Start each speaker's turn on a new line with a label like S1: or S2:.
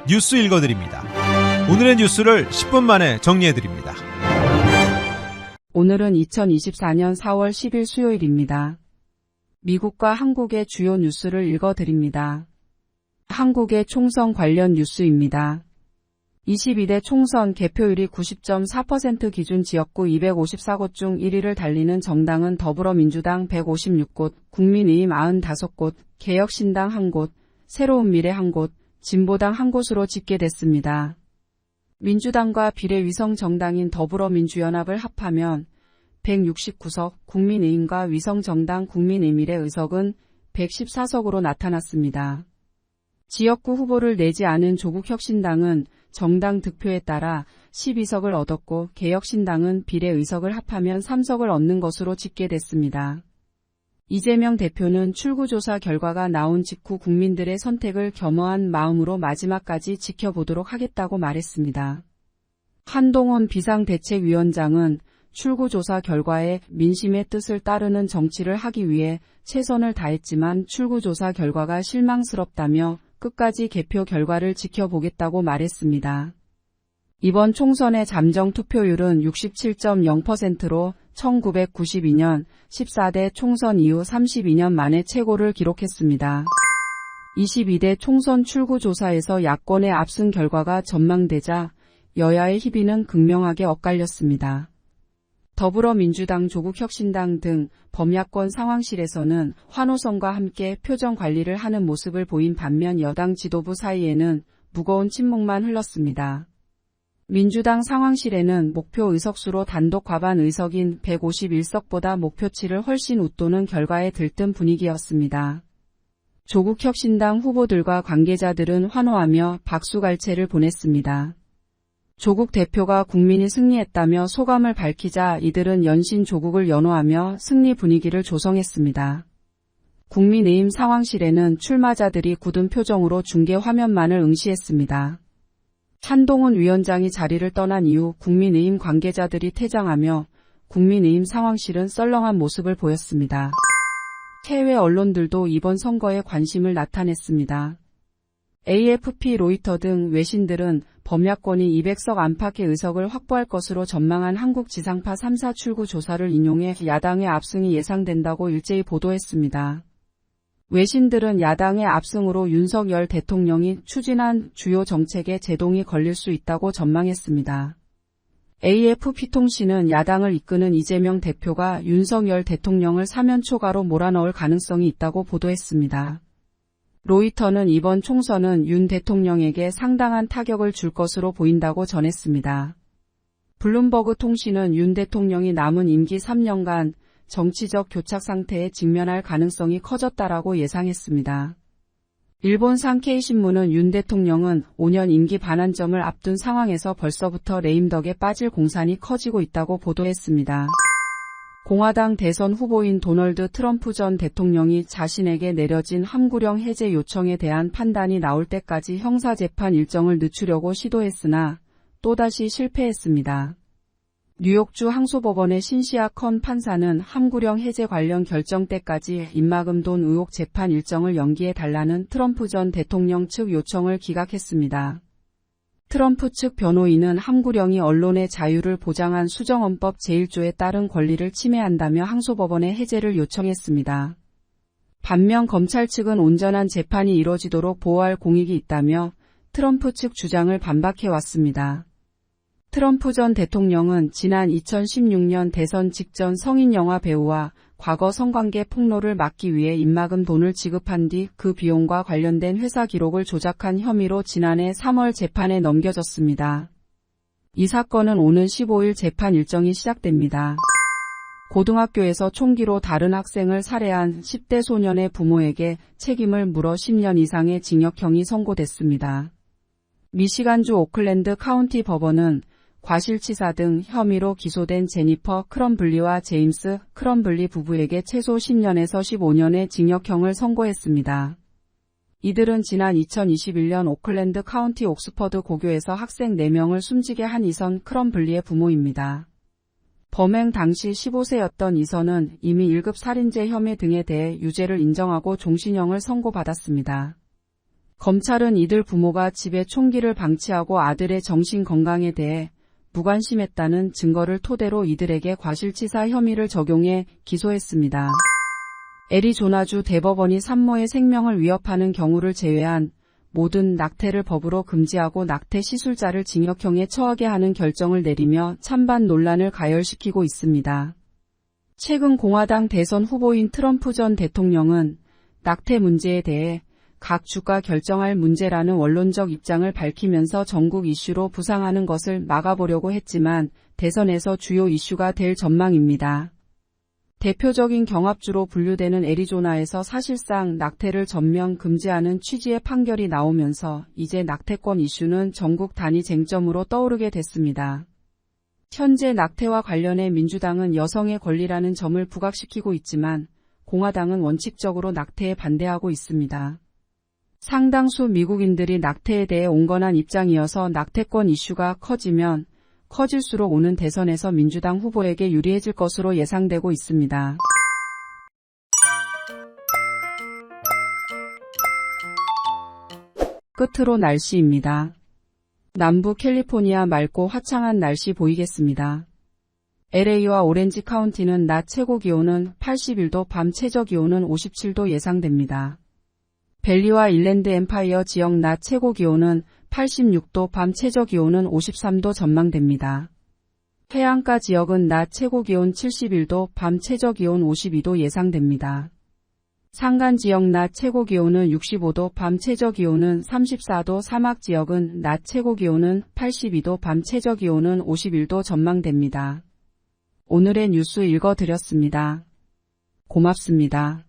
S1: 뉴스 읽어드립니다. 오늘의 뉴스를 10분 만에 정리해드립니다.
S2: 오늘은 2024년 4월 10일 수요일입니다. 미국과 한국의 주요 뉴스를 읽어드립니다. 한국의 총선 관련 뉴스입니다. 22대 총선 개표율이 90.4% 기준 지역구 254곳 중 1위를 달리는 정당은 더불어민주당 156곳, 국민의힘 95곳, 개혁신당 1곳, 새로운미래 1곳, 진보당 1곳으로 집계됐습니다. 민주당과 비례위성 정당인 더불어민주연합을 합하면 169석, 국민의힘과 위성정당 국민의밀의 의석은 114석으로 나타났습니다. 지역구 후보를 내지 않은 조국혁신당은 정당 득표에 따라 12석을 얻었고 개혁신당은 비례의석을 합하면 3석을 얻는 것으로 집계됐습니다. 이재명 대표는 출구조사 결과가 나온 직후 국민들의 선택을 겸허한 마음으로 마지막까지 지켜보도록 하겠다고 말했습니다. 한동훈 비상대책위원장은 출구조사 결과에 민심의 뜻을 따르는 정치를 하기 위해 최선을 다했지만 출구조사 결과가 실망스럽다며 끝까지 개표 결과를 지켜보겠다고 말했습니다. 이번 총선의 잠정 투표율은 67.0%로 1992년 14대 총선 이후 32년 만에 최고를 기록했습니다. 22대 총선 출구조사에서 야권의 압승 결과가 전망되자 여야의 희비는 극명하게 엇갈렸습니다. 더불어민주당, 조국혁신당 등 범야권 상황실에서는 환호성과 함께 표정 관리를 하는 모습을 보인 반면 여당 지도부 사이에는 무거운 침묵만 흘렀습니다. 민주당 상황실에는 목표 의석수로 단독 과반 의석인 151석보다 목표치를 훨씬 웃도는 결과에 들뜬 분위기였습니다. 조국혁신당 후보들과 관계자들은 환호하며 박수갈채를 보냈습니다. 조국 대표가 국민이 승리했다며 소감을 밝히자 이들은 연신 조국을 연호하며 승리 분위기를 조성했습니다. 국민의힘 상황실에는 출마자들이 굳은 표정으로 중계 화면만을 응시했습니다. 한동훈 위원장이 자리를 떠난 이후 국민의힘 관계자들이 퇴장하며 국민의힘 상황실은 썰렁한 모습을 보였습니다. 해외 언론들도 이번 선거에 관심을 나타냈습니다. AFP, 로이터 등 외신들은 범야권이 200석 안팎의 의석을 확보할 것으로 전망한 한국 지상파 3사 출구 조사를 인용해 야당의 압승이 예상된다고 일제히 보도했습니다. 외신들은 야당의 압승으로 윤석열 대통령이 추진한 주요 정책에 제동이 걸릴 수 있다고 전망했습니다. AFP 통신은 야당을 이끄는 이재명 대표가 윤석열 대통령을 사면 초과로 몰아넣을 가능성이 있다고 보도했습니다. 로이터는 이번 총선은 윤 대통령에게 상당한 타격을 줄 것으로 보인다고 전했습니다. 블룸버그 통신은 윤 대통령이 남은 임기 3년간 정치적 교착 상태에 직면할 가능성이 커졌다라고 예상했습니다. 일본 산케이신문은 윤 대통령은 5년 임기 반환점을 앞둔 상황에서 벌써부터 레임덕에 빠질 공산이 커지고 있다고 보도했습니다. 공화당 대선 후보인 도널드 트럼프 전 대통령이 자신에게 내려진 함구령 해제 요청에 대한 판단이 나올 때까지 형사재판 일정을 늦추려고 시도했으나 또다시 실패했습니다. 뉴욕주 항소법원의 신시아 컨 판사는 함구령 해제 관련 결정 때까지 입막음 돈 의혹 재판 일정을 연기해달라는 트럼프 전 대통령 측 요청을 기각했습니다. 트럼프 측 변호인은 함구령이 언론의 자유를 보장한 수정헌법 제1조에 따른 권리를 침해한다며 항소법원의 해제를 요청했습니다. 반면 검찰 측은 온전한 재판이 이뤄지도록 보호할 공익이 있다며 트럼프 측 주장을 반박해왔습니다. 트럼프 전 대통령은 지난 2016년 대선 직전 성인 영화 배우와 과거 성관계 폭로를 막기 위해 입막음 돈을 지급한 뒤 그 비용과 관련된 회사 기록을 조작한 혐의로 지난해 3월 재판에 넘겨졌습니다. 이 사건은 오는 15일 재판 일정이 시작됩니다. 고등학교에서 총기로 다른 학생을 살해한 10대 소년의 부모에게 책임을 물어 10년 이상의 징역형이 선고됐습니다. 미시간주 오클랜드 카운티 법원은 과실치사 등 혐의로 기소된 제니퍼 크럼블리와 제임스 크럼블리 부부에게 최소 10년에서 15년의 징역형을 선고했습니다. 이들은 지난 2021년 오클랜드 카운티 옥스퍼드 고교에서 학생 4명을 숨지게 한 이선 크럼블리의 부모입니다. 범행 당시 15세였던 이선은 이미 1급 살인죄 혐의 등에 대해 유죄를 인정하고 종신형을 선고받았습니다. 검찰은 이들 부모가 집에 총기를 방치하고 아들의 정신 건강에 대해 무관심했다는 증거를 토대로 이들에게 과실치사 혐의를 적용해 기소했습니다. 애리조나주 대법원이 산모의 생명을 위협하는 경우를 제외한 모든 낙태를 법으로 금지하고 낙태 시술자를 징역형에 처하게 하는 결정을 내리며 찬반 논란을 가열시키고 있습니다. 최근 공화당 대선 후보인 트럼프 전 대통령은 낙태 문제에 대해 각 주가 결정할 문제라는 원론적 입장을 밝히면서 전국 이슈로 부상하는 것을 막아보려고 했지만 대선에서 주요 이슈가 될 전망입니다. 대표적인 경합주로 분류되는 애리조나에서 사실상 낙태를 전면 금지하는 취지의 판결이 나오면서 이제 낙태권 이슈는 전국 단위 쟁점으로 떠오르게 됐습니다. 현재 낙태와 관련해 민주당은 여성의 권리라는 점을 부각시키고 있지만 공화당은 원칙적으로 낙태에 반대하고 있습니다. 상당수 미국인들이 낙태에 대해 온건한 입장이어서 낙태권 이슈가 커지면 커질수록 오는 대선에서 민주당 후보에게 유리해질 것으로 예상되고 있습니다. 끝으로 날씨입니다. 남부 캘리포니아 맑고 화창한 날씨 보이겠습니다. LA와 오렌지 카운티는 낮 최고 기온은 81도, 밤 최저 기온은 57도 예상됩니다. 벨리와 일랜드 엠파이어 지역 낮 최고 기온은 86도, 밤 최저 기온은 53도 전망됩니다. 해안가 지역은 낮 최고 기온 71도, 밤 최저 기온 52도 예상됩니다. 산간 지역 낮 최고 기온은 65도, 밤 최저 기온은 34도, 사막 지역은 낮 최고 기온은 82도, 밤 최저 기온은 51도 전망됩니다. 오늘의 뉴스 읽어드렸습니다. 고맙습니다.